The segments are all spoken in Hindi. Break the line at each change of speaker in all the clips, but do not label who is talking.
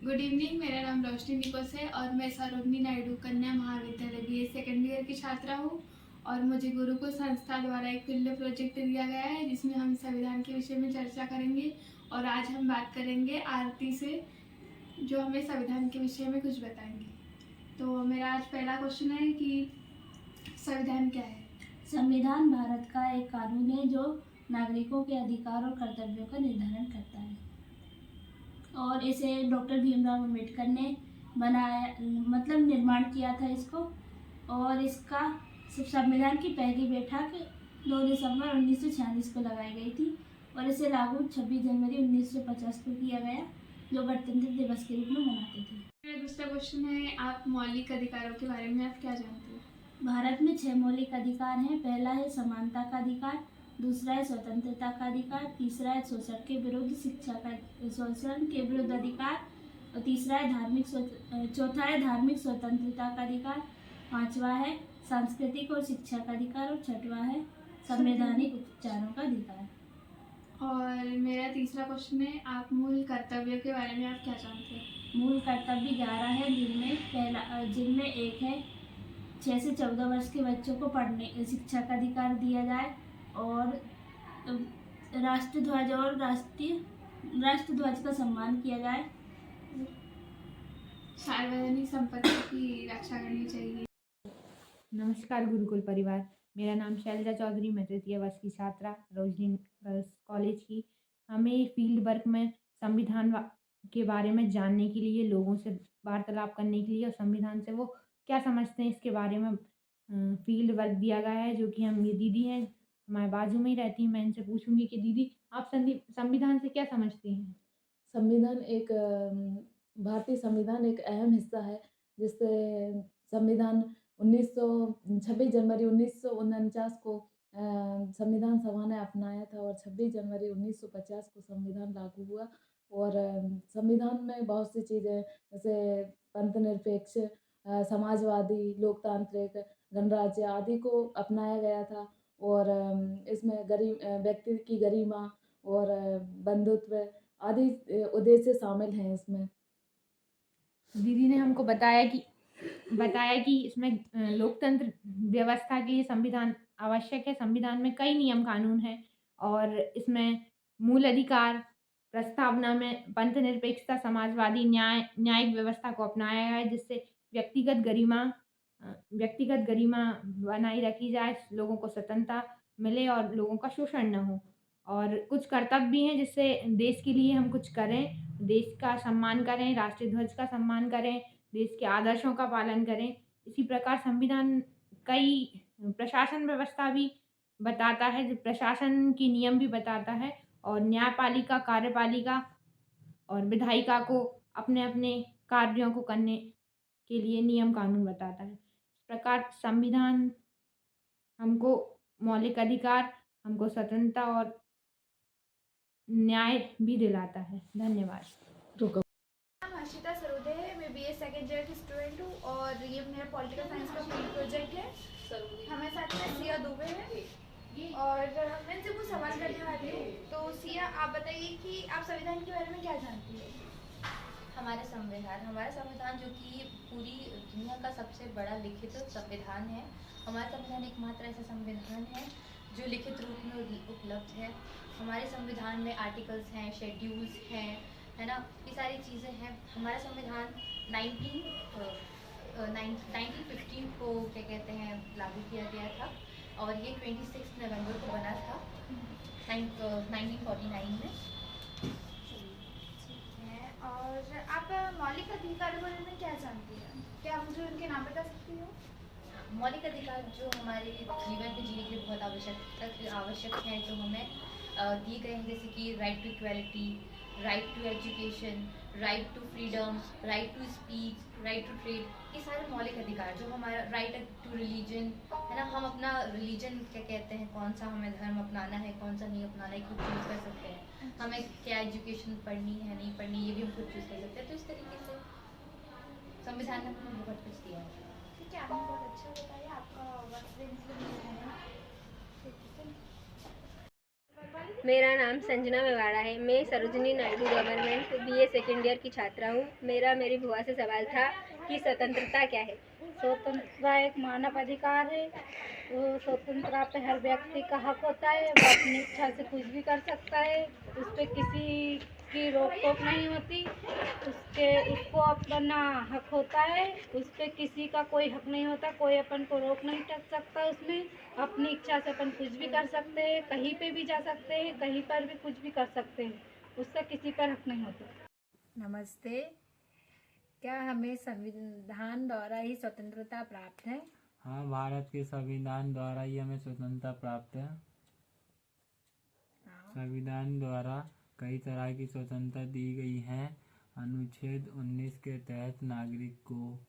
Good evening. मेरा नाम रोशनी निकोस है और मैं सरोजनी नायडू कन्या महाविद्यालय BA सेकेंड ईयर की छात्रा हूँ। और मुझे गुरुकुल संस्था द्वारा एक फील्ड प्रोजेक्ट दिया गया है जिसमें हम संविधान के विषय में चर्चा करेंगे। और आज हम बात करेंगे आरती से, जो हमें संविधान के विषय में कुछ बताएंगे। तो मेरा आज पहला क्वेश्चन है कि संविधान क्या है?
संविधान भारत का एक कानून है जो नागरिकों के अधिकार और कर्तव्यों का निर्धारण करता है और इसे डॉक्टर भीमराव अम्बेडकर ने बनाया, मतलब निर्माण किया था इसको। और इसका संविधान की पहली बैठक 2 दिसंबर 1946 को लगाई गई थी और इसे लागू 26 जनवरी 1950 को किया गया, जो गणतंत्र दिवस के रूप में मनाते थे।
मेरा दूसरा क्वेश्चन है, आप मौलिक अधिकारों के बारे में आप क्या जानते हो?
भारत में 6 मौलिक अधिकार हैं। पहला है समानता का अधिकार, दूसरा है स्वतंत्रता का अधिकार, तीसरा है शोषण के विरुद्ध शोषण के विरुद्ध अधिकार, और तीसरा है चौथा है धार्मिक स्वतंत्रता का अधिकार, पांचवा है सांस्कृतिक और शिक्षा का अधिकार, और छठवा है संवैधानिक उपचारों का अधिकार।
और मेरा तीसरा क्वेश्चन है, आप मूल कर्तव्यों के बारे में आप क्या जानते हैं?
मूल कर्तव्य 11 है, जिनमें एक है 6 से 14 वर्ष के बच्चों को शिक्षा का अधिकार दिया जाए, और राष्ट्रध्वज और राष्ट्रध्वज का सम्मान किया जाए।
सार्वजनिक संपत्ति की रक्षा करनी चाहिए।
नमस्कार गुरुकुल परिवार, मेरा नाम शैलजा चौधरी, मैं तृतीय वर्ष की छात्रा सरोजनी गर्ल्स कॉलेज की। हमें फील्ड वर्क में संविधान के बारे में जानने के लिए, लोगों से वार्तालाप करने के लिए और संविधान से वो क्या समझते हैं इसके बारे में फील्ड वर्क दिया गया है। जो कि हम, ये दीदी हैं हमारे बाजू में ही रहती हैं, मैं इनसे पूछूंगी कि दीदी आप संविधान से क्या समझती हैं?
संविधान एक भारतीय संविधान एक अहम हिस्सा है, जिससे संविधान 26 जनवरी 1949 को संविधान सभा ने अपनाया था और 26 जनवरी 1950 को संविधान लागू हुआ। और संविधान में बहुत सी चीज़ें, जैसे पंथनिरपेक्ष, समाजवादी, लोकतांत्रिक, गणराज्य आदि को अपनाया गया था। और इसमें व्यक्ति की गरिमा और बंधुत्व आदि उद्देश्य शामिल हैं इसमें।
दीदी ने हमको बताया कि इसमें लोकतंत्र व्यवस्था के लिए संविधान आवश्यक है। संविधान में कई नियम कानून हैं और इसमें मूल अधिकार प्रस्तावना में पंथनिरपेक्षता, समाजवादी, न्यायिक व्यवस्था को अपनाया गया है, जिससे व्यक्तिगत गरिमा बनाई रखी जाए, लोगों को स्वतंत्रता मिले और लोगों का शोषण न हो। और कुछ कर्तव्य भी हैं जिससे देश के लिए हम कुछ करें, देश का सम्मान करें, राष्ट्रीय ध्वज का सम्मान करें, देश के आदर्शों का पालन करें। इसी प्रकार संविधान कई प्रशासन व्यवस्था भी बताता है, जो प्रशासन के नियम भी बताता है, और न्यायपालिका, कार्यपालिका और विधायिका को अपने अपने कार्यों को करने के लिए नियम कानून बताता है। इस प्रकार संविधान हमको मौलिक अधिकार, हमको स्वतंत्रता और न्याय भी दिलाता है। धन्यवाद।
हर्षिता सरोदे है, मैं BA सेकेंड ईयर की स्टूडेंट हूँ और ये मेरा पॉलिटिकल साइंस का फील्ड प्रोजेक्ट है। हमें साथ में सिया दुबे है और मैं इनसे कुछ सवाल करने वाली हूँ। तो सिया, आप बताइए कि आप संविधान के बारे में क्या जानती है?
हमारा संविधान जो कि पूरी दुनिया का सबसे बड़ा लिखित संविधान है। हमारा संविधान एकमात्र ऐसा संविधान है जो लिखित रूप में उपलब्ध है। हमारे संविधान में आर्टिकल्स हैं, शेड्यूल्स हैं, है ना, ये सारी चीज़ें हैं। हमारा संविधान 1915 को क्या कहते हैं लागू किया गया था और ये 26 नवंबर को बना था 1949 में।
और आप मौलिक अधिकारों के बारे में क्या जानती हैं? क्या आप मुझे उनके नाम बता सकती हो?
मौलिक अधिकार जो हमारे जीवन में जीने के लिए बहुत आवश्यक हैं, जो हमें दिए गए हैं, जैसे कि right to equality, right to education, right to freedom, right to speech, right to trade, ये सारे मौलिक अधिकार। जो हमारा राइट टू रिलीजन है ना, हम अपना रिलीजन क्या कहते हैं, कौन सा हमें धर्म अपनाना है, कौन सा नहीं अपनाना है, खुद चूज़ कर सकते हैं। हमें क्या एजुकेशन पढ़नी है, नहीं पढ़नी, ये भी हम खुद चूज़ कर सकते हैं। तो इस तरीके से संविधान ने हमें बहुत कुछ दिया है।
ठीक है, आपने बहुत अच्छा बताया। आपका वक्त देने के लिए धन्यवाद।
मेरा नाम संजना मेवाड़ा है। मैं Sarojini Naidu government BA second year की छात्रा हूँ। मेरी बुआ से सवाल था कि स्वतंत्रता क्या है।
स्वतंत्रता एक मानव अधिकार है। वो स्वतंत्रता पे हर व्यक्ति का हक होता है। वो अपनी इच्छा से कुछ भी कर सकता है। उस पर किसी की रोक टोक नहीं होती। उसको अपना हक होता है। उस पर किसी का कोई हक नहीं होता। कोई अपन को रोक नहीं टक सकता। उसमें अपनी इच्छा से अपन कुछ भी कर सकते हैं। कहीं पे भी जा सकते हैं। कहीं पर भी कुछ भी कर सकते हैं। उसका किसी पर हक नहीं होता।
नमस्ते। क्या हमें संविधान द्वारा ही स्वतंत्रता प्राप्त है?
हाँ, भारत के संविधान द्वारा ही हमें स्वतंत्रता प्राप्त है। संविधान द्वारा कई तरह की स्वतंत्रता दी गई है। अनुच्छेद 19 के तहत नागरिक को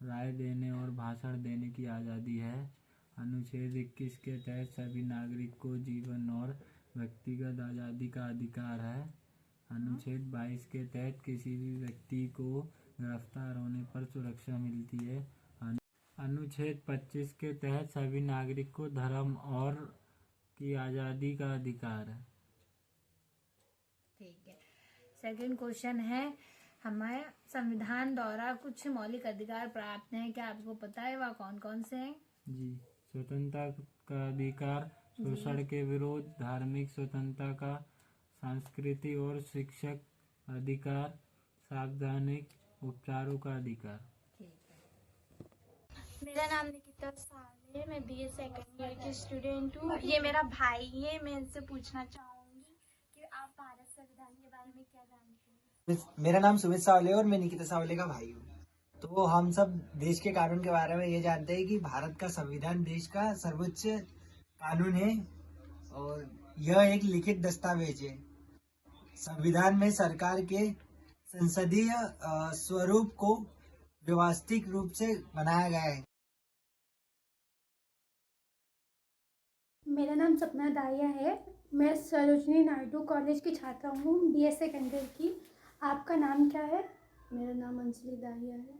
राय देने और भाषण देने की आज़ादी है। अनुच्छेद 21 के तहत सभी नागरिक को जीवन और व्यक्तिगत आज़ादी का अधिकार है। अनुच्छेद 22 के तहत किसी भी व्यक्ति को गिरफ्तार होने पर सुरक्षा मिलती है। अनुच्छेद 25 के तहत सभी नागरिक को धर्म और की आज़ादी का अधिकार है।
ठीक है। सेकंड क्वेश्चन है, हमारे संविधान द्वारा कुछ मौलिक अधिकार प्राप्त हैं, क्या आपको पता है वह कौन कौन से हैं?
जी, स्वतंत्रता का अधिकार, शोषण के विरोध, धार्मिक स्वतंत्रता का, सांस्कृतिक और शिक्षक अधिकार, सार्वजनिक उपचारों का अधिकार।
मेरा नाम निकिता साल है। मैं बीए सेकेंड ईयर की स्टूडेंट हूँ। ये मेरा भाई है। मैं इनसे पूछना चाहूँगी कि आप भारत संविधान के बारे में क्या जानते हैं?
मेरा नाम सुमित सावले है और मैं निकिता सावले का भाई हूँ। तो हम सब देश के कानून के बारे में ये जानते हैं कि भारत का संविधान देश का सर्वोच्च कानून है और यह एक लिखित दस्तावेज है। संविधान में सरकार के संसदीय स्वरूप को व्यवस्थित रूप से बनाया गया है।
मेरा नाम सपना दाहिया है। मैं सरोजिनी नायडू कॉलेज की छात्रा हूँ, बीए सेकेंड ईयर की। आपका नाम क्या है?
मेरा नाम अंजलि दाहिया है।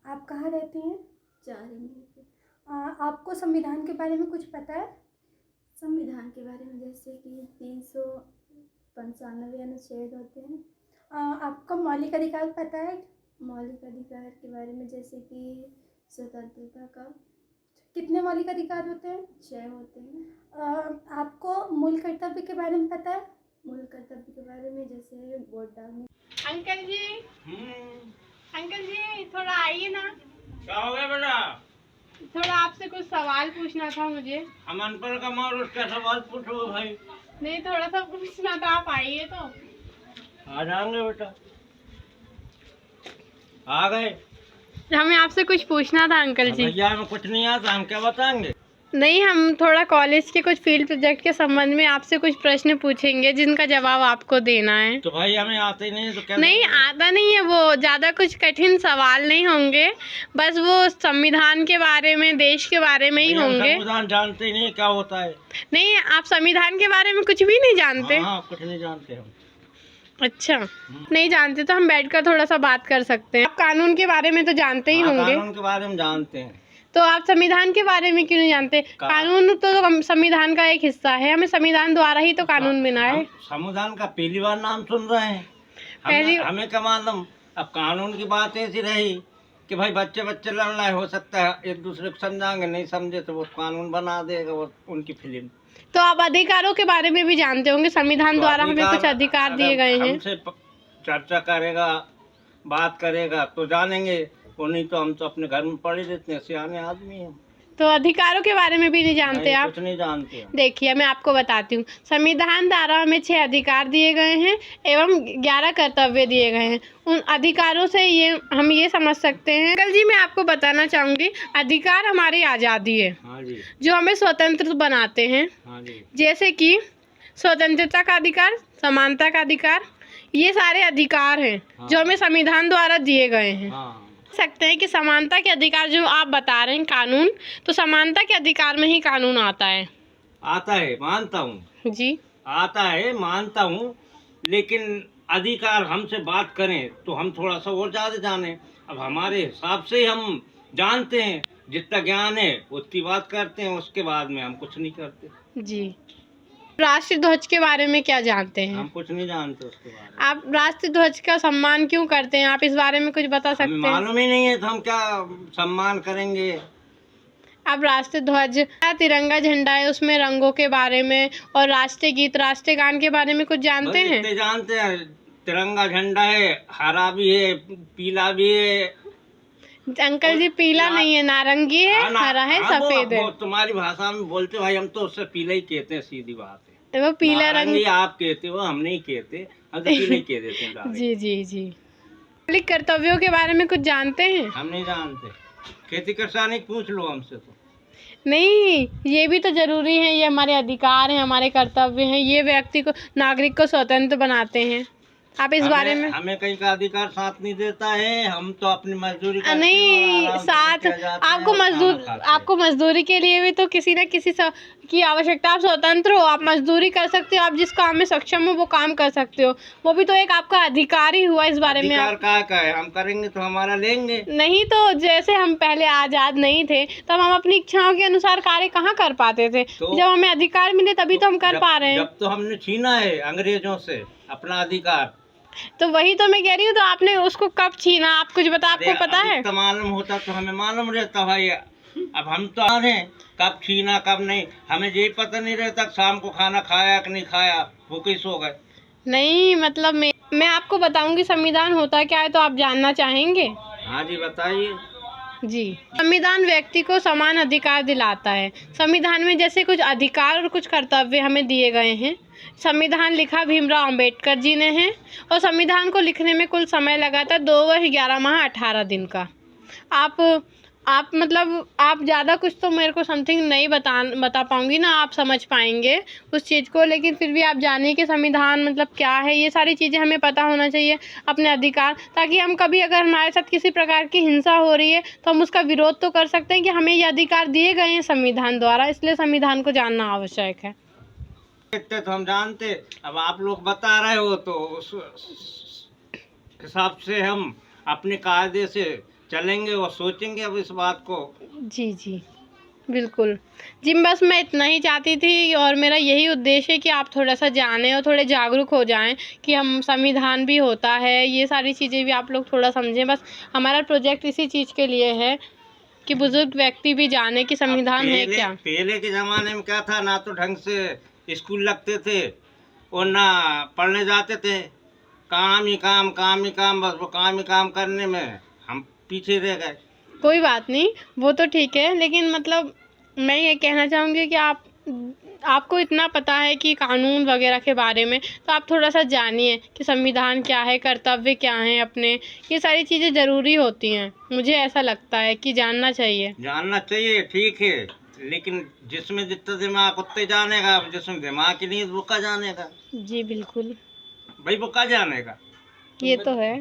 आप कहाँ रहती हैं?
चारंगी।
आपको संविधान के बारे में कुछ पता है?
संविधान के बारे में जैसे कि 395 अनुच्छेद होते हैं।
आपको मौलिक अधिकार पता है?
मौलिक अधिकार के बारे में जैसे कि स्वतंत्रता का।
कितने मौलिक अधिकार होते हैं?
6 होते हैं।
आपको मूल कर्तव्य के बारे में पता है?
मूल कर्तव्य के बारे में जैसे वोट डालने।
अंकल जी थोड़ा आइए ना।
क्या हो गया बेटा?
थोड़ा आपसे कुछ सवाल पूछना था मुझे।
हम अनपढ़ का मार उसका सवाल पूछो भाई।
नहीं, थोड़ा सा पूछना था, आप आइए तो।
आ जाएंगे बेटा। आ गए।
हमें आपसे कुछ पूछना था अंकल जी।
भैया हमें कुछ नहीं आता, हम क्या बताएंगे?
नहीं, हम थोड़ा कॉलेज के कुछ फील्ड प्रोजेक्ट के संबंध में आपसे कुछ प्रश्न पूछेंगे जिनका जवाब आपको देना है।
तो भाई हमें आते ही नहीं तो क्या?
नहीं आता नहीं है, वो ज़्यादा कुछ कठिन सवाल नहीं होंगे, बस वो संविधान के बारे में, देश के बारे में ही होंगे।
संविधान जानते ही नहीं क्या होता है।
नहीं, आप संविधान के बारे में कुछ भी नहीं जानते?
हाँ, कुछ नहीं जानते हम।
अच्छा, नहीं जानते तो हम बैठकर थोड़ा सा बात कर सकते हैं। आप कानून के बारे में तो जानते ही होंगे।
कानून के बारे में जानते हैं।
तो आप संविधान के बारे में क्यों नहीं जानते? कानून तो संविधान का एक हिस्सा है। हमें संविधान द्वारा ही तो कानून बना है।
संविधान का पहली बार नाम सुन रहे हैं। हमें क्या मालूम। अब कानून की बात ऐसी रही कि भाई बच्चे लड़ना हो सकता है, एक दूसरे को समझाएंगे, नहीं समझे तो वो कानून बना देगा वो उनकी फिल्म।
तो आप अधिकारों के बारे में भी जानते होंगे। संविधान द्वारा हमें कुछ अधिकार दिए गए हैं।
हमसे चर्चा करेगा, बात करेगा तो जानेंगे, वो नहीं तो हम तो अपने घर में पढ़े रहते हैं, सियाने आदमी हैं।
तो अधिकारों के बारे में भी नहीं जानते आप?
कुछ नहीं जानते।
देखिए, मैं आपको बताती हूँ। संविधान द्वारा हमें 6 अधिकार दिए गए हैं एवं 11 कर्तव्य दिए गए हैं। उन अधिकारों से हम ये समझ सकते हैं। अंकल जी, मैं आपको बताना चाहूँगी, अधिकार हमारी आज़ादी है।
हाँ जी।
जो हमें स्वतंत्र बनाते हैं।
हाँ जी।
जैसे कि स्वतंत्रता का अधिकार, समानता का अधिकार, ये सारे अधिकार हैं। हाँ। जो हमें संविधान द्वारा दिए गए हैं। हाँ। सकते हैं कि समानता के अधिकार जो आप बता रहे हैं कानून, तो समानता के अधिकार में ही कानून आता है।
आता है, मानता हूँ
जी।
आता है, मानता हूँ, लेकिन अधिकार हमसे बात करें तो हम थोड़ा सा और ज़्यादा जाने। अब हमारे हिसाब से हम जानते हैं, जितना ज्ञान है उतनी बात करते हैं, उसके बाद में हम कुछ नहीं करते।
जी। राष्ट्रीय ध्वज के बारे में क्या जानते हैं?
हम कुछ नहीं जानते उसके बारे में।
आप राष्ट्रीय ध्वज का सम्मान क्यों करते हैं? आप इस बारे में कुछ बता सकते हैं?
मालूम ही नहीं है तो हम क्या सम्मान करेंगे।
आप राष्ट्रीय ध्वज, तिरंगा झंडा है, उसमें रंगों के बारे में और राष्ट्रीय गीत, राष्ट्रीय गान के बारे में कुछ जानते हैं?
इतने जानते हैं, तिरंगा झंडा है, हरा भी है, पीला भी है।
अंकल जी, पीला नहीं है, नारंगी है, हरा है, सफेद है।
वो तुम्हारी भाषा में बोलते भाई, हम तो उससे पीला ही कहते हैं, सीधी बात है।
वो पीला रंग
आप कहते हो, हम नहीं कहते, हम तो पीला ही कह देते हैं।
जी जी जी। मौलिक कर्तव्यों के बारे में कुछ जानते हैं?
हम नहीं जानते, खेती किसानी पूछ लो हमसे। तो
नहीं, ये भी तो जरूरी है, ये हमारे अधिकार हैं, हमारे कर्तव्य हैं, ये व्यक्ति को, नागरिक को स्वतंत्र बनाते हैं। आप इस बारे में?
हमें कहीं का अधिकार साथ नहीं देता है, हम तो अपनी मजदूरी
नहीं साथ आपको मजदूरी के लिए भी तो किसी न किसी की आवश्यकता। आप स्वतंत्र हो, आप मजदूरी कर सकते हो, आप जिस काम में सक्षम हो वो काम कर सकते हो, वो भी तो एक आपका अधिकार ही हुआ। इस बारे में
अधिकार का है, हम करेंगे तो हमारा लेंगे।
नहीं तो जैसे हम पहले आज़ाद नहीं थे तब हम अपनी इच्छाओं के अनुसार कार्य कहाँ कर पाते थे, जब हमें अधिकार मिले तभी तो हम कर पा रहे हैं।
जब तो हमने छीना है अंग्रेजों से अपना अधिकार,
तो वही तो मैं कह रही हूँ, तो आपने उसको कब छीना? आप कुछ बता, आपको पता है?
तो मालूम होता तो हमें मालूम रहता भाई। अब हम तो आ रहे हैं, कब छीना कब नहीं हमें यही पता नहीं रहता। शाम को खाना खाया कि नहीं खाया, भूखे सो गए।
नहीं मतलब मैं आपको बताऊंगी संविधान होता क्या है, तो आप जानना चाहेंगे?
हाँ जी बताइए।
जी, संविधान व्यक्ति को समान अधिकार दिलाता है। संविधान में जैसे कुछ अधिकार और कुछ कर्तव्य हमें दिए गए हैं। संविधान लिखा भीमराव अंबेडकर जी ने है और संविधान को लिखने में कुल समय लगा था 2 वर्ष 11 माह 18 दिन का। आप मतलब आप ज़्यादा कुछ तो मेरे को समथिंग नहीं बता पाऊँगी ना, आप समझ पाएंगे उस चीज़ को, लेकिन फिर भी आप जानिए कि संविधान मतलब क्या है। ये सारी चीज़ें हमें पता होना चाहिए, अपने अधिकार, ताकि हम कभी अगर हमारे साथ किसी प्रकार की हिंसा हो रही है तो हम उसका विरोध तो कर सकते हैं कि हमें ये अधिकार दिए गए हैं संविधान द्वारा, इसलिए संविधान को जानना आवश्यक है।
तो हम जानते, अब आप लोग बता रहे हो तो उस हिसाब से हम अपने कायदे से चलेंगे और सोचेंगे अब इस बात को।
जी जी बिल्कुल जी, बस मैं इतना ही चाहती थी और मेरा यही उद्देश्य है कि आप थोड़ा सा जानें और थोड़े जागरूक हो जाएं कि हम संविधान भी होता है, ये सारी चीज़ें भी आप लोग थोड़ा समझें। बस हमारा प्रोजेक्ट इसी चीज़ के लिए है कि बुजुर्ग व्यक्ति भी जाने कि संविधान है क्या।
पहले के ज़माने में क्या था, ना तो ढंग से स्कूल लगते थे और ना पढ़ने जाते थे, काम ही काम बस वो काम ही काम करने में हम पीछे रह गए।
कोई बात नहीं, वो तो ठीक है, लेकिन मतलब मैं ये कहना चाहूँगी कि आपको इतना पता है कि कानून वगैरह के बारे में, तो आप थोड़ा सा जानिए कि संविधान क्या है, कर्तव्य क्या हैं अपने, ये सारी चीज़ें ज़रूरी होती हैं। मुझे ऐसा लगता है कि जानना चाहिए।
ठीक है, लेकिन जिसमें जितना दिमाग उतने जानेगा, जिसमें दिमाग ही नहीं वो का जानेगा।
जी बिल्कुल
भाई वो का जानेगा,
ये तो है।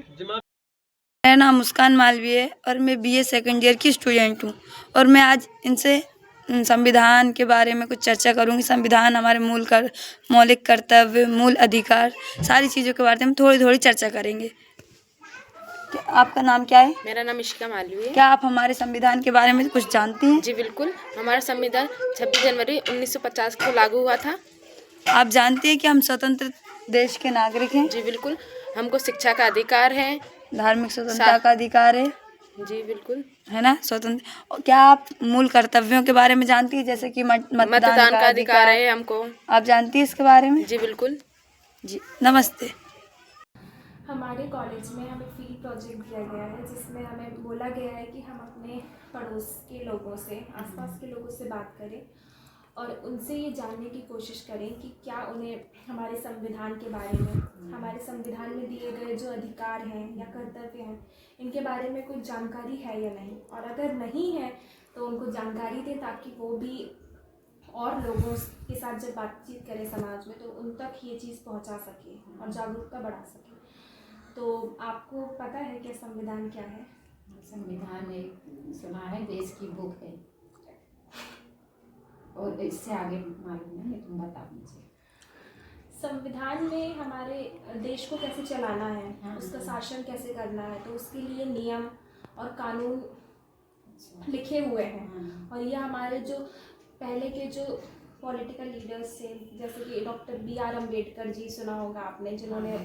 मेरा नाम मुस्कान मालवी है और मैं BA सेकेंड ईयर की स्टूडेंट हूँ और मैं आज इनसे संविधान के बारे में कुछ चर्चा करूँगी। संविधान हमारे मौलिक कर्तव्य, मूल अधिकार, सारी चीज़ों के बारे में थोड़ी चर्चा करेंगे। आपका नाम क्या है?
मेरा नाम इशिका मालवी है।
क्या आप हमारे संविधान के बारे में कुछ जानती हैं?
जी बिल्कुल, हमारा संविधान 26 जनवरी 1950 को लागू हुआ था।
आप जानती हैं कि हम स्वतंत्र देश के नागरिक हैं?
जी बिल्कुल, हमको शिक्षा का अधिकार है,
धार्मिक स्वतंत्रता का अधिकार है।
जी बिल्कुल,
है ना स्वतंत्र। क्या आप मूल कर्तव्यों के बारे में जानती है, जैसे कि
मतदान का अधिकार है हमको?
आप जानती है इसके बारे में?
जी बिल्कुल।
जी नमस्ते।
हमारे कॉलेज में हमें फील्ड प्रोजेक्ट दिया गया है, जिसमें हमें बोला गया है कि हम अपने पड़ोस के लोगों से, आसपास के लोगों से बात करें और उनसे ये जानने की कोशिश करें कि क्या उन्हें हमारे संविधान के बारे में, हमारे संविधान में दिए गए जो अधिकार हैं या कर्तव्य हैं, इनके बारे में कुछ जानकारी है या नहीं, और अगर नहीं है तो उनको जानकारी दें ताकि वो भी और लोगों के साथ जब बातचीत करें समाज में तो उन तक ये चीज़ पहुंचा सके और जागरूकता बढ़ा सके। तो आपको पता है कि संविधान क्या है?
संविधान एक सुना है, देश की बुक है, और इससे आगे मालूम नहीं, तुम बता मुझे।
संविधान में हमारे देश को कैसे चलाना है, उसका शासन कैसे करना है, तो उसके लिए नियम और कानून लिखे हुए हैं। और ये हमारे जो पहले के जो पॉलिटिकल लीडर्स से, जैसे कि डॉक्टर BR अम्बेडकर जी, सुना होगा आपने, जिन्होंने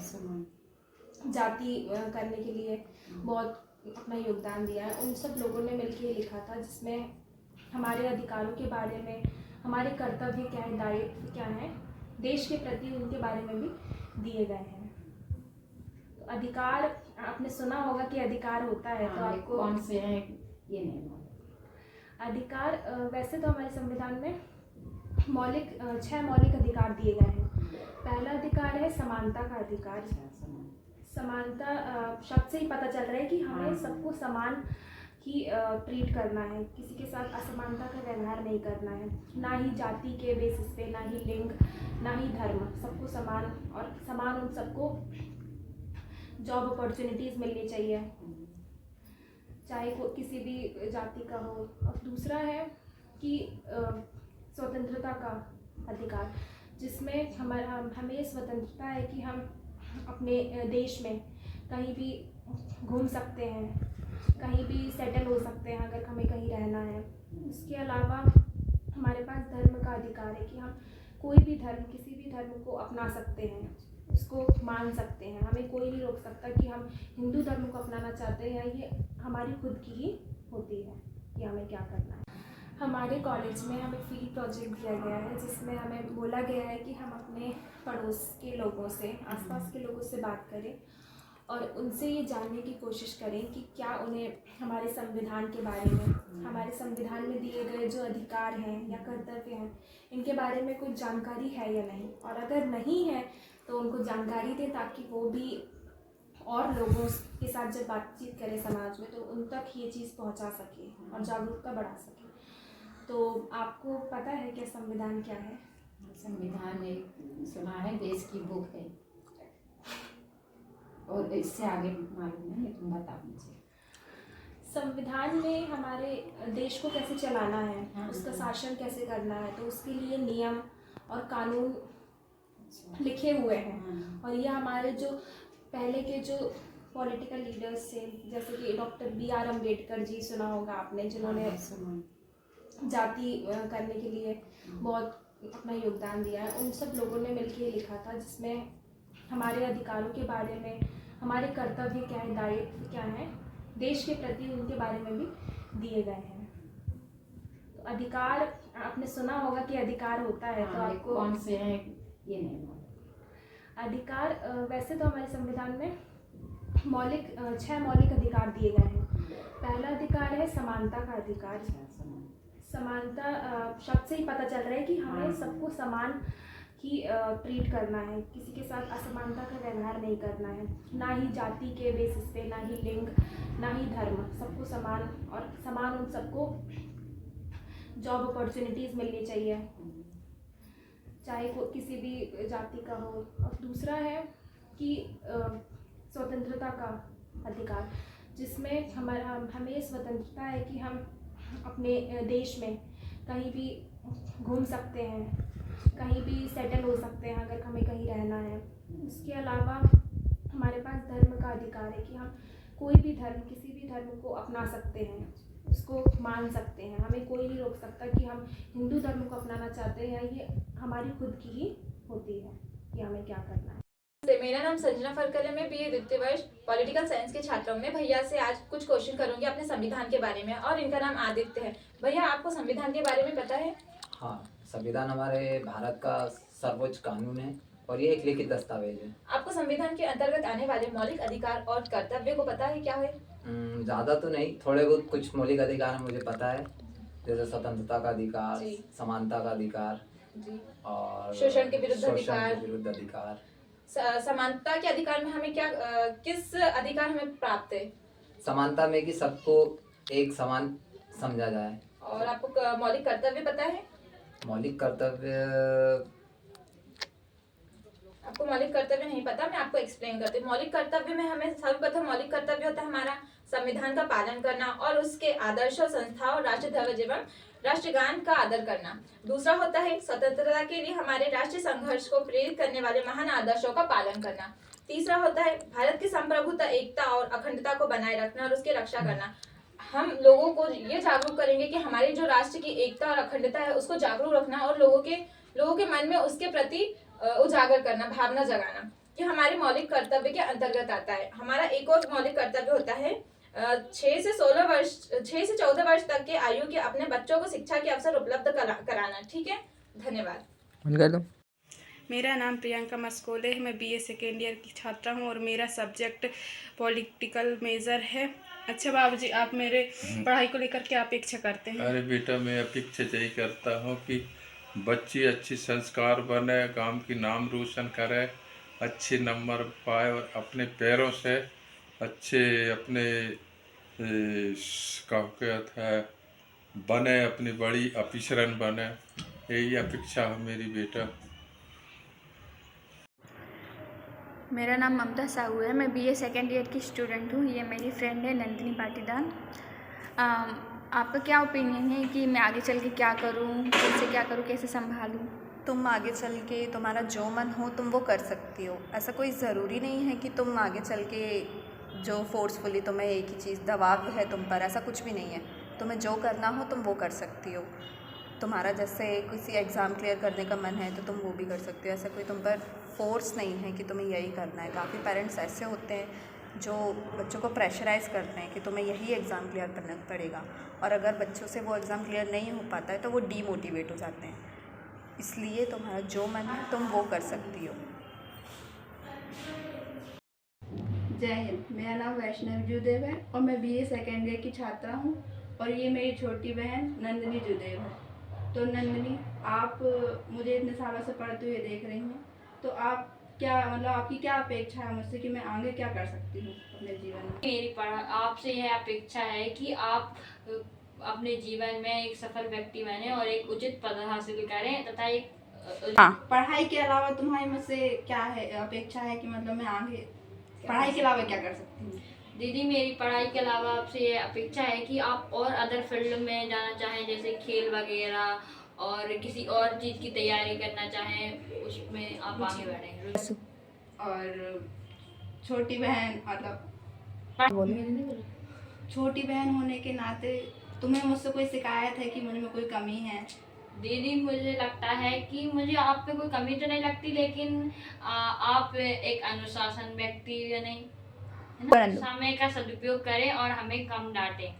जाति करने के लिए बहुत अपना योगदान दिया है। उन सब लोगों ने मिलकर ये लिखा था, जिसमें हमारे अधिकारों के बारे में, हमारे कर्तव्य क्या है, दायित्व क्या है, देश के प्रति उनके बारे में भी दिए गए हैं। तो अधिकार, आपने सुना होगा कि अधिकार होता है, तो आपको
कौन से हैं ये नहीं मालूम।
अधिकार वैसे तो हमारे संविधान में 6 मौलिक अधिकार दिए गए हैं। पहला अधिकार है समानता का अधिकार। समानता शब्द से ही पता चल रहा है कि हमें सबको समान ही ट्रीट करना है, किसी के साथ असमानता का व्यवहार नहीं करना है, ना ही जाति के बेसिस पे, ना ही लिंग, ना ही धर्म, सबको समान, और समान उन सबको जॉब अपॉर्चुनिटीज़ मिलनी चाहिए, चाहे वो किसी भी जाति का हो। और दूसरा है कि स्वतंत्रता का अधिकार, जिसमें हमें स्वतंत्रता है कि हम अपने देश में कहीं भी घूम सकते हैं, कहीं भी सेटल हो सकते हैं अगर हमें कहीं रहना है। इसके अलावा हमारे पास धर्म का अधिकार है कि हम कोई भी धर्म, किसी भी धर्म को अपना सकते हैं, उसको मान सकते हैं। हमें कोई नहीं रोक सकता कि हम हिंदू धर्म को अपनाना चाहते हैं, ये हमारी खुद की ही होती है कि हमें क्या करना है। हमारे कॉलेज में हमें फील्ड प्रोजेक्ट दिया गया है, जिसमें हमें बोला गया है कि हम अपने पड़ोस के लोगों से, आसपास के लोगों से बात करें और उनसे ये जानने की कोशिश करें कि क्या उन्हें हमारे संविधान के बारे में, हमारे संविधान में दिए गए जो अधिकार हैं या कर्तव्य हैं, इनके बारे में कुछ जानकारी है या नहीं, और अगर नहीं है तो उनको जानकारी दें, ताकि वो भी और लोगों के साथ जब बातचीत करें समाज में, तो उन तक ये चीज़ पहुंचा सके और जागरूकता बढ़ा सके। तो आपको पता है कि संविधान क्या है?
संविधान एक सुना है, देश की बुक है, और इससे आगे मालूम नहीं, तुम बता मुझे।
संविधान में हमारे देश को कैसे चलाना है, उसका शासन कैसे करना है, तो उसके लिए नियम और कानून लिखे हुए हैं। और ये हमारे जो पहले के जो पॉलिटिकल लीडर्स थे, जैसे कि डॉक्टर BR अम्बेडकर जी, सुना होगा आपने, जिन्होंने जाति करने के लिए बहुत अपना योगदान दिया है। उन सब लोगों ने मिलकर ये लिखा था, जिसमें हमारे अधिकारों के बारे में, हमारे कर्तव्य क्या है, दायित्व क्या है, देश के प्रति उनके बारे में भी दिए गए हैं। तो अधिकार, आपने सुना होगा कि अधिकार होता है, तो आपको
कौन से हैं ये नहीं मालूम।
अधिकार वैसे तो हमारे संविधान में 6 मौलिक अधिकार दिए गए हैं। पहला अधिकार है समानता का अधिकार। समानता शब्द से ही पता चल रहा है कि हमें सबको समान ही ट्रीट करना है, किसी के साथ असमानता का व्यवहार नहीं करना है, ना ही जाति के बेसिस पे, ना ही लिंग, ना ही धर्म, सबको समान, और समान उन सबको जॉब अपॉर्चुनिटीज़ मिलनी चाहिए, चाहे वो किसी भी जाति का हो। और दूसरा है कि स्वतंत्रता का अधिकार, जिसमें हमें स्वतंत्रता है कि हम अपने देश में कहीं भी घूम सकते हैं, कहीं भी सेटल हो सकते हैं अगर हमें कहीं रहना है। इसके अलावा हमारे पास धर्म का अधिकार है कि हम कोई भी धर्म, किसी भी धर्म को अपना सकते हैं, उसको मान सकते हैं। हमें कोई नहीं रोक सकता कि हम हिंदू धर्म को अपनाना चाहते हैं, ये हमारी खुद की ही होती है कि हमें क्या करना है।
मेरा नाम संजना फरकल है, मैं BA द्वितीय वर्ष पॉलिटिकल साइंस के छात्र हूँ। मैं भैया से आज कुछ क्वेश्चन करूंगी अपने संविधान के बारे में, और इनका नाम आदित्य है। भैया, आपको संविधान के बारे में पता है?
हाँ, संविधान हमारे भारत का सर्वोच्च कानून है और ये एक लिखित दस्तावेज है।
आपको संविधान के अंतर्गत आने वाले मौलिक अधिकार और कर्तव्य को पता है क्या है?
ज़्यादा तो नहीं, थोड़े बहुत कुछ मौलिक अधिकार मुझे पता है, जैसे स्वतंत्रता का अधिकार, समानता का अधिकार और
शोषण के विरुद्ध
अधिकार।
समानता के अधिकार में हमें क्या किस अधिकार हमें प्राप्त है? समानता
में कि सबको एक समान समझा जाए।
और आपको मौलिक कर्तव्य पता है?
मौलिक कर्तव्य,
आपको मौलिक कर्तव्य नहीं पता, मैं आपको एक्सप्लेन करती हूँ। मौलिक कर्तव्य में हमें सर्वप्रथम मौलिक कर्तव्य होता है हमारा संविधान का पालन करना और उसके आदर्शों, संस्थाओं, राष्ट्रीय ध्वज एवं राष्ट्रगान का आदर करना। दूसरा होता है स्वतंत्रता के लिए हमारे राष्ट्रीय संघर्ष को प्रेरित करने वाले महान आदर्शों का पालन करना। तीसरा होता है भारत की संप्रभुता, एकता और अखंडता को बनाए रखना और उसकी रक्षा करना। हम लोगों को ये जागरूक करेंगे कि हमारी जो राष्ट्र की एकता और अखंडता है उसको जागरूक रखना और लोगों के मन में उसके प्रति उजागर करना, भावना जगाना, कि हमारे मौलिक कर्तव्य के अंतर्गत आता है। हमारा एक और मौलिक कर्तव्य होता है 6 से 14 वर्ष तक के आयु के अपने बच्चों को शिक्षा के अवसर उपलब्ध कराना। ठीक है, धन्यवाद।
मेरा नाम प्रियंका मस्कोले है। मैं बीए सेकेंड ईयर की छात्रा हूँ और मेरा सब्जेक्ट पॉलिटिकल मेजर है। अच्छा बाबूजी, आप मेरे पढ़ाई को लेकर क्या अपेक्षा करते हैं?
अरे बेटा, मैं अपेक्षा यही करता हूँ कि बच्ची अच्छी संस्कार बने, गांव की नाम रोशन करे, अच्छे नंबर पाए और अपने पैरों से अच्छे अपने कहते हैं बने, अपनी बड़ी अफिसरन बने, यही अपेक्षा है मेरी बेटा।
मेरा नाम ममता साहू है। मैं बीए सेकेंड ईयर की स्टूडेंट हूँ। ये मेरी फ्रेंड है नंदिनी पाटीदार। आपका क्या ओपिनियन है कि मैं आगे चल के क्या करूँ, कैसे क्या करूँ, कैसे संभालूँ?
तुम आगे चल के तुम्हारा जो मन हो तुम वो कर सकती हो। ऐसा कोई ज़रूरी नहीं है कि तुम आगे चल के जो फोर्सफुली तुम्हें एक ही चीज़ दबाव है तुम पर, ऐसा कुछ भी नहीं है। तुम्हें जो करना हो तुम वो कर सकती हो। तुम्हारा जैसे किसी एग्ज़ाम क्लियर करने का मन है तो तुम वो भी कर सकते हो। ऐसा कोई तुम पर फोर्स नहीं है कि तुम्हें यही करना है। काफ़ी पेरेंट्स ऐसे होते हैं जो बच्चों को प्रेशराइज़ करते हैं कि तुम्हें यही एग्ज़ाम क्लियर करना पड़ेगा, और अगर बच्चों से वो एग्ज़ाम क्लियर नहीं हो पाता है तो वो डीमोटिवेट हो जाते हैं। इसलिए तुम्हारा जो मन है तुम वो कर सकती हो।
जय हिंद। मेरा नाम वैष्णव जुदेव है और मैं बीए सेकेंड ईयर की छात्रा हूँ और ये मेरी छोटी बहन नंदिनी जुदेव है। तो नंदिनी, आप मुझे इतने सालों से पढ़ते हुए देख रही हैं, तो आप क्या आपकी क्या अपेक्षा है मुझसे कि मैं आगे क्या कर सकती हूँ अपने जीवन में?
मेरी आपसे यह अपेक्षा है कि आप अपने जीवन में एक सफल व्यक्ति बने और एक उचित पद हासिल करें तथा एक
पढ़ाई के अलावा तुम्हारी मुझसे क्या है अपेक्षा है कि मतलब मैं आगे पढ़ाई के अलावा क्या कर सकती हूँ?
दीदी, मेरी पढ़ाई के अलावा आपसे ये अपेक्षा है कि आप और अदर फील्ड में जाना चाहें, जैसे खेल वगैरह, और किसी और चीज़ की तैयारी करना चाहें, उसमें आप आगे बढ़ें।
और छोटी बहन छोटी बहन होने के नाते तुम्हें मुझसे कोई शिकायत है कि मुझ में कोई कमी है?
दीदी, मुझे लगता है कि मुझे आप पे कोई कमी तो नहीं लगती, लेकिन आप एक अनुशासन व्यक्ति नहीं, है ना? समय का सदुपयोग करें और हमें कम डांटें।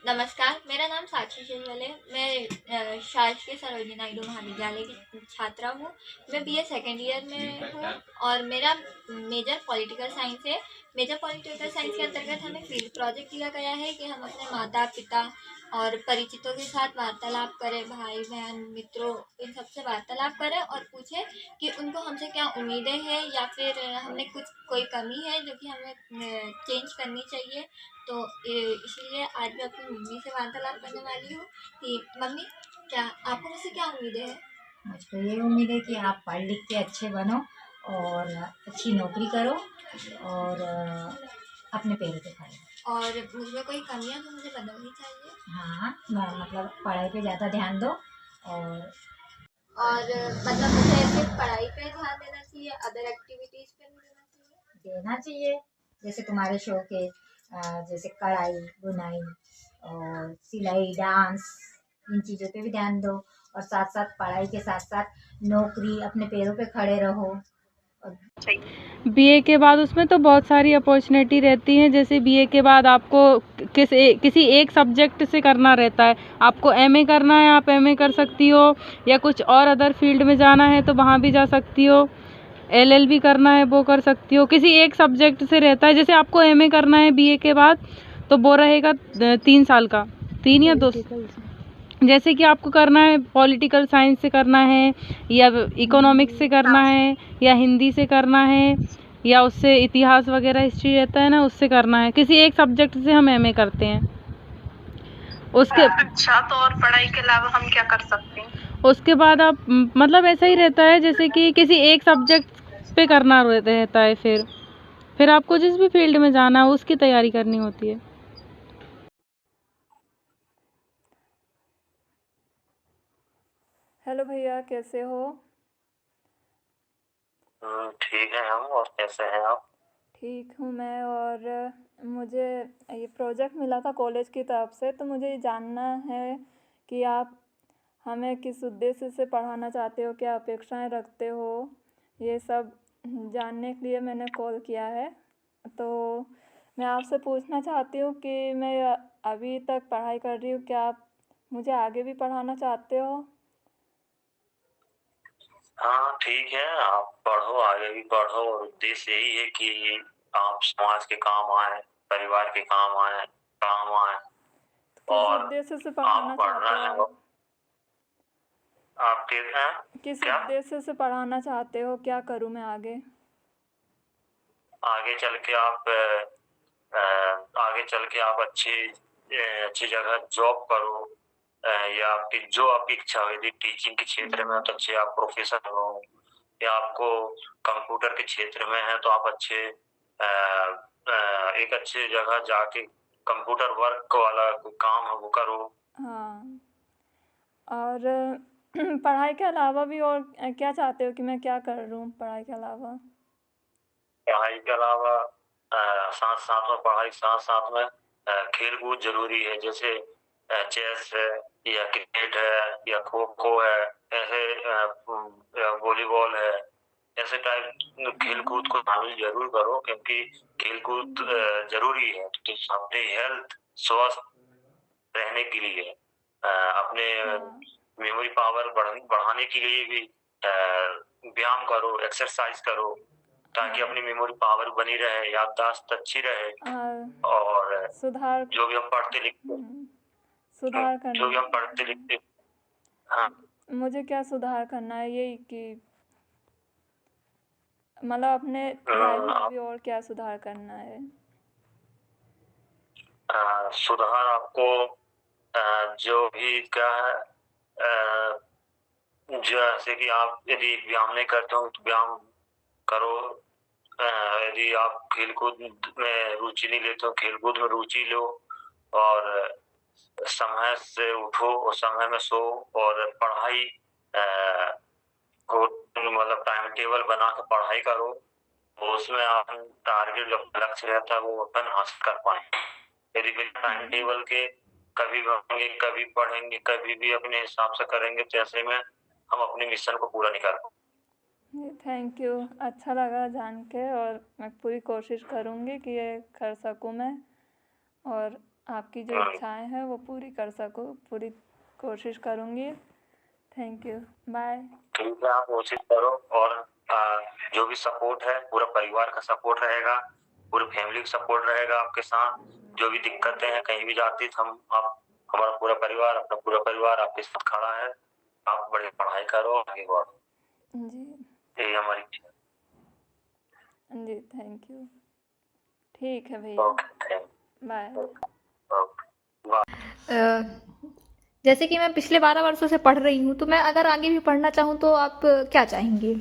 नमस्कार, मेरा नाम साक्षी शिवल है। मैं शासकीय सरोजिनी नायडू महाविद्यालय की छात्रा हूँ। मैं बीए सेकेंड ईयर में हूँ और मेरा मेजर पॉलिटिकल साइंस है। मेजर पॉलिटिकल साइंस के अंतर्गत हमें फील्ड प्रोजेक्ट दिया गया है कि हम अपने माता पिता और परिचितों के साथ वार्तालाप करें, भाई बहन मित्रों इन सबसे वार्तालाप करें और पूछें कि उनको हमसे क्या उम्मीदें हैं या फिर हमें कोई कमी है जो कि हमें चेंज करनी चाहिए। तो इसलिए आज मैं अपनी मम्मी से वार्तालाप करने वाली हूँ कि मम्मी, क्या आपको मुझसे क्या उम्मीदें हैं?
मुझको ये उम्मीद है कि आप पढ़ लिख के अच्छे बनो और अच्छी नौकरी करो और अपने पैरों पे खड़े।
और मुझमें कोई कमियां तो मुझे बदलनी चाहिए।
हाँ, मतलब पढ़ाई पे ज़्यादा ध्यान दो और
मतलब मुझे सिर्फ पढ़ाई पे ध्यान देना चाहिए, अदर एक्टिविटीज़ पे नहीं
देना चाहिए। जैसे तुम्हारे शौक है, जैसे कढ़ाई बुनाई और सिलाई डांस, इन चीज़ों पे भी ध्यान दो और साथ साथ पढ़ाई के साथ साथ नौकरी, अपने पैरों पे खड़े रहो।
बीए के बाद उसमें तो बहुत सारी अपॉर्चुनिटी रहती हैं। जैसे बीए के बाद आपको किसी एक सब्जेक्ट से करना रहता है। आपको एमए करना है, आप एमए कर सकती हो, या कुछ और अदर फील्ड में जाना है तो वहाँ भी जा सकती हो। एलएलबी करना है वो कर सकती हो। किसी एक सब्जेक्ट से रहता है। जैसे आपको एमए करना है बीए के बाद तो वो रहेगा 3 साल का, 3 या 2। जैसे कि आपको करना है पॉलिटिकल साइंस से करना है या इकोनॉमिक्स से करना है या हिंदी से करना है या उससे इतिहास वगैरह हिस्ट्री रहता है ना, उससे करना है। किसी एक सब्जेक्ट से हम एमए करते हैं। उसके
अच्छा, तो और पढ़ाई के अलावा हम क्या कर सकते हैं?
उसके बाद आप मतलब ऐसा ही रहता है जैसे कि किसी एक सब्जेक्ट पे करना रहता है। फिर आपको जिस भी फील्ड में जाना है उसकी तैयारी करनी होती है।
हेलो भैया, कैसे हो?
ठीक है हम, और कैसे हैं आप?
ठीक हूँ मैं। और मुझे ये प्रोजेक्ट मिला था कॉलेज की तरफ से, तो मुझे ये जानना है कि आप हमें किस उद्देश्य से पढ़ाना चाहते हो, क्या अपेक्षाएं रखते हो, ये सब जानने के लिए मैंने कॉल किया है। तो मैं आपसे पूछना चाहती हूँ कि मैं अभी तक पढ़ाई कर रही हूँ, क्या आप मुझे आगे भी पढ़ाना चाहते हो?
हाँ ठीक है, आप पढ़ो, आगे भी पढ़ो, और उद्देश्य यही है कि आप समाज के काम आए, परिवार के काम आए, काम आए।
किस
और
उद्देश्य से पढ़ाना चाहते हो आप?
आपके
किस उद्देश्य से पढ़ाना चाहते हो, क्या करूँ मैं आगे?
आगे चल के आप अच्छी जगह जॉब करो, या आपकी इच्छा हो। यदि टीचिंग के क्षेत्र में हो तो अच्छे आप प्रोफेसर हो, या आपको कंप्यूटर के क्षेत्र में है तो आप एक अच्छी जगह जाके कंप्यूटर वर्क वाला कोई काम है वो करो।
हाँ, और पढ़ाई के अलावा भी और क्या चाहते हो कि मैं क्या कर लूँ पढ़ाई के अलावा?
पढ़ाई के अलावा साथ साथ में पढ़ाई साथ साथ में खेल कूद जरूरी है, जैसे चेस है या क्रिकेट है या खो खो है, ऐसे वॉलीबॉल है, ऐसे टाइप खेल कूद को शामिल जरूर करो, क्योंकि खेल कूद जरूरी है तो अपनी हेल्थ स्वस्थ रहने के लिए, अपने मेमोरी पावर बढ़ाने के लिए भी व्यायाम करो, एक्सरसाइज करो, ताकि अपनी मेमोरी पावर बनी रहे, याददाश्त अच्छी रहे, और
सुधार
जो भी हम पढ़ते लिखते हाँ,
मुझे क्या सुधार करना है, यही कि मतलब अपने लाइफ में भी और क्या सुधार करना है?
सुधार आपको जो भी क्या है, जैसे कि आप यदि व्यायाम नहीं करते हो तो व्यायाम करो, यदि आप खेलकूद में रुचि नहीं लेते हो खेलकूद में रुचि लो, और समय से उठो और समय में सो, और पढ़ाई को मतलब टाइम टेबल बना के पढ़ाई करो, तो उसमें आप टारगेट जो लक्ष्य रहता है वो अपन हासिल कर पाएंगे। यदि बिना टाइम टेबल के कभी भागेंगे, कभी पढ़ेंगे, कभी भी अपने हिसाब से करेंगे, तो ऐसे में हम अपने मिशन को पूरा नहीं कर पाएंगे।
थैंक यू, अच्छा लगा जान के, और मैं पूरी कोशिश करूँगी कि ये कर सकूँ मैं, और आपकी जो इच्छाएं हैं वो पूरी कर सकूँ, पूरी कोशिश करूँगी। Thank you, bye.
ठीक है, आप कोशिश करो, और जो भी सपोर्ट है पूरा परिवार का सपोर्ट रहेगा, पूरी फैमिली का सपोर्ट रहेगा आपके साथ। जो भी दिक्कतें हैं कहीं भी जाती तो हमारा पूरा परिवार, अपना पूरा परिवार आपके साथ खड़ा है। आप बड़ी पढ़ाई करो, आगे बढ़ो
जी,
यही हमारी इच्छा
जी। थैंक यू, ठीक है भैया, बाय।
जैसे कि मैं पिछले 12 वर्षों से पढ़ रही हूँ, तो मैं अगर आगे भी पढ़ना चाहूँ तो आप क्या चाहेंगे?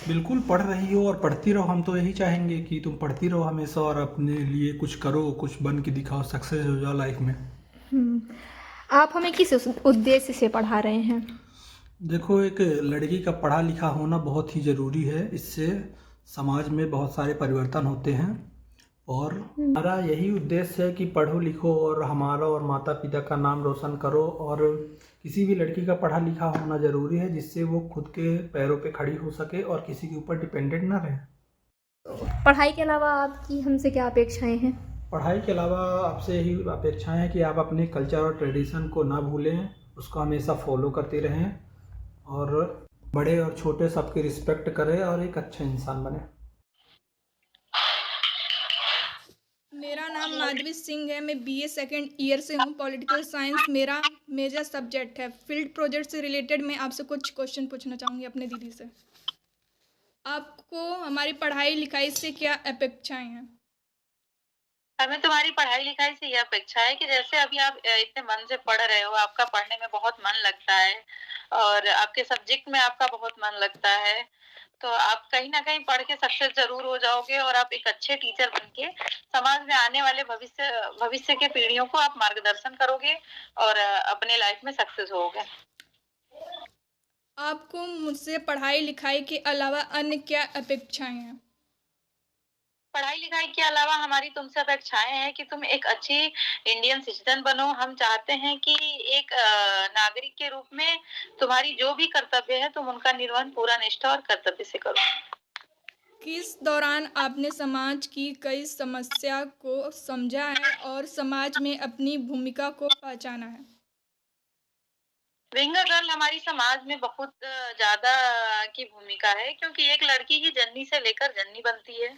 बिल्कुल पढ़ रही हो और पढ़ती रहो, हम तो यही चाहेंगे कि तुम पढ़ती रहो हमेशा, और अपने लिए कुछ करो, कुछ बन के दिखाओ, सक्सेस हो जाओ लाइफ में।
आप हमें किस उद्देश्य से पढ़ा रहे हैं?
देखो, एक लड़की का पढ़ा लिखा होना बहुत ही ज़रूरी है, इससे समाज में बहुत सारे परिवर्तन होते हैं, और हमारा यही उद्देश्य है कि पढ़ो लिखो और हमारा और माता पिता का नाम रोशन करो, और किसी भी लड़की का पढ़ा लिखा होना ज़रूरी है, जिससे वो खुद के पैरों पे खड़ी हो सके और किसी के ऊपर डिपेंडेंट ना रहे।
पढ़ाई के अलावा आपकी हमसे क्या अपेक्षाएं हैं?
पढ़ाई के अलावा आपसे यही अपेक्षाएं हैं कि आप अपने कल्चर और ट्रेडिशन को ना भूलें, उसको हमेशा फॉलो करते रहें, और बड़े और छोटे सबकी रिस्पेक्ट करें, और एक अच्छा इंसान बने।
मेरा नाम माधवी सिंह है, मैं BA सेकेंड ईयर से हूँ। पॉलिटिकल साइंस मेरा मेजर सब्जेक्ट है। फील्ड प्रोजेक्ट से रिलेटेड मैं आपसे कुछ क्वेश्चन पूछना चाहूँगी अपने दीदी से। आपको हमारी पढ़ाई लिखाई से क्या अपेक्षाएं हैं?
हमें तुम्हारी पढ़ाई लिखाई से यह अपेक्षा है कि जैसे अभी आप इतने मन से पढ़ रहे हो, आपका पढ़ने में बहुत मन लगता है और आपके सब्जेक्ट में आपका बहुत मन लगता है, तो आप कहीं ना कहीं पढ़ के सक्सेस जरूर हो जाओगे, और आप एक अच्छे टीचर बनके समाज में आने वाले भविष्य के पीढ़ियों को आप मार्गदर्शन करोगे और अपने लाइफ में सक्सेस होगे।
आपको मुझसे पढ़ाई लिखाई के अलावा अन्य क्या अपेक्षाएं हैं?
पढ़ाई लिखाई के अलावा हमारी तुमसे अपेक्षाएं हैं कि तुम एक अच्छी इंडियन सिटीजन बनो। हम चाहते हैं कि एक नागरिक के रूप में तुम्हारी जो भी कर्तव्य है तुम उनका निर्वहन पूरा निष्ठा और कर्तव्य से करो।
किस दौरान आपने समाज की कई समस्या को समझा है और समाज में अपनी भूमिका को पहचाना है?
विंगर गर्ल हमारी समाज में बहुत ज्यादा की भूमिका है, क्योंकि एक लड़की ही जननी से लेकर जननी बनती है,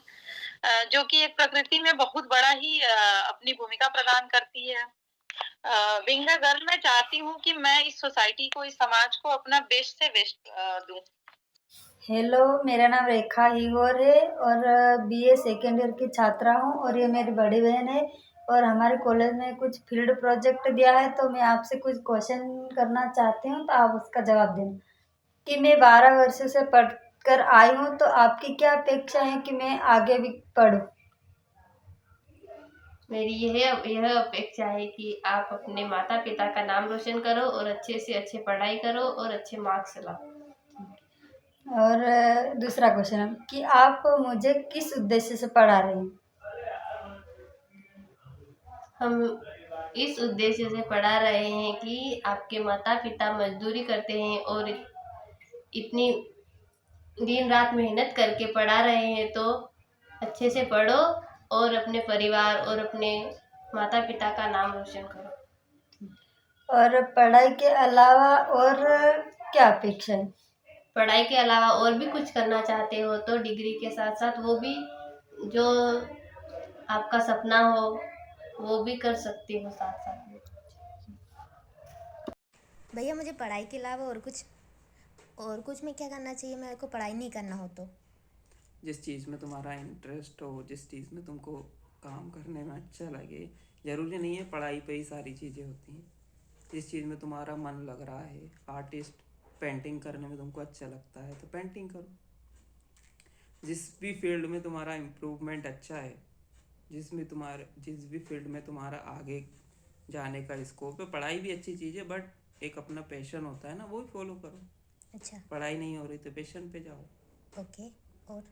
जो कि एक प्रकृति में बहुत बड़ा ही अपनी भूमिका प्रदान करती है। विंगर गर्ल मैं चाहती हूँ कि मैं इस सोसाइटी को, इस समाज को अपना बेस्ट से बेस्ट दूं।
हेलो, मेरा नाम रेखा हिगोर है और बीए सेकेंड ईयर की छात्रा हूँ और ये मेरी बड़ी बहन है और हमारे कॉलेज में कुछ फील्ड प्रोजेक्ट दिया है, तो मैं आपसे कुछ क्वेश्चन करना चाहती हूँ, तो आप उसका जवाब देना कि मैं 12 वर्षों से पढ़कर आई हूँ, तो आपकी क्या अपेक्षा है कि मैं आगे भी पढूं?
मेरी यह अपेक्षा है कि आप अपने माता पिता का नाम रोशन करो और अच्छे से अच्छे पढ़ाई करो और अच्छे मार्क्स लाओ।
और दूसरा क्वेश्चन है कि आप मुझे किस उद्देश्य से पढ़ा रहे हैं?
हम इस उद्देश्य से पढ़ा रहे हैं कि आपके माता पिता मजदूरी करते हैं और इतनी दिन रात मेहनत करके पढ़ा रहे हैं, तो अच्छे से पढ़ो और अपने परिवार और अपने माता पिता का नाम रोशन करो।
और पढ़ाई के अलावा और क्या अपेक्षा है?
पढ़ाई के अलावा और भी कुछ करना चाहते हो तो डिग्री के साथ साथ वो भी जो आपका सपना हो वो भी कर सकती हो साथ साथ में।
भैया मुझे पढ़ाई के अलावा और कुछ में क्या करना चाहिए? मेरे को पढ़ाई नहीं करना हो तो?
जिस चीज़ में तुम्हारा इंटरेस्ट हो, जिस चीज़ में तुमको काम करने में अच्छा लगे। ज़रूरी नहीं है पढ़ाई पे ही सारी चीज़ें होती हैं। जिस चीज़ में तुम्हारा मन लग रहा है, आर्टिस्ट पेंटिंग करने में तुमको अच्छा लगता है तो पेंटिंग करो। जिस भी फील्ड में तुम्हारा इम्प्रूवमेंट अच्छा है, जिस भी फील्ड में तुम्हारा आगे जाने का स्कोप है, पढ़ाई भी अच्छी चीज़ है बट एक अपना पैशन होता है ना, वो ही फॉलो करो।
अच्छा।
पढ़ाई नहीं हो रही तो पैशन पे जाओ।
ओके। और